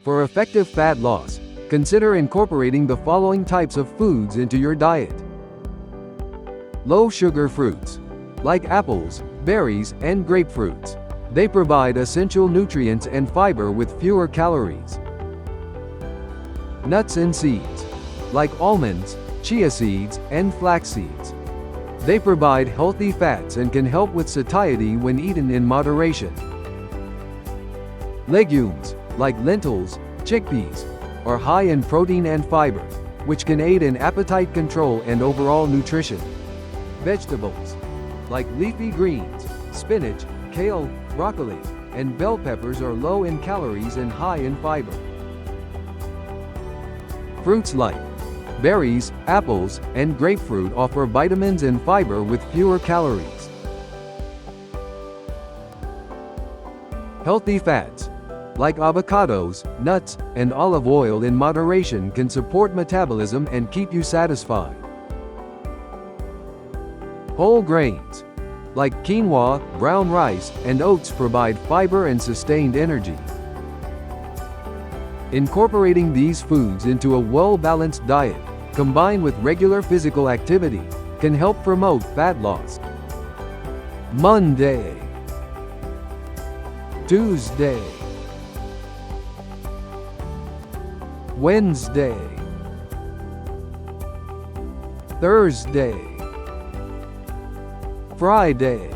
For effective fat loss, consider incorporating the following types of foods into your diet. Low-sugar fruits, like apples, berries, and grapefruits. They provide essential nutrients and fiber with fewer calories. Nuts and seeds, like almonds, chia seeds, and flax seeds. They provide healthy fats and can help with satiety when eaten in moderation. Legumes, like lentils, chickpeas, are high in protein and fiber, which can aid in appetite control and overall nutrition. Vegetables, like leafy greens, spinach, kale, broccoli, and bell peppers are low in calories and high in fiber. Fruits like berries, apples, and grapefruit offer vitamins and fiber with fewer calories. Healthy fats, like avocados, nuts, and olive oil in moderation can support metabolism and keep you satisfied. Whole grains, like quinoa, brown rice, and oats provide fiber and sustained energy. Incorporating these foods into a well-balanced diet, combined with regular physical activity, can help promote fat loss. Monday, Tuesday, Wednesday, Thursday, Friday,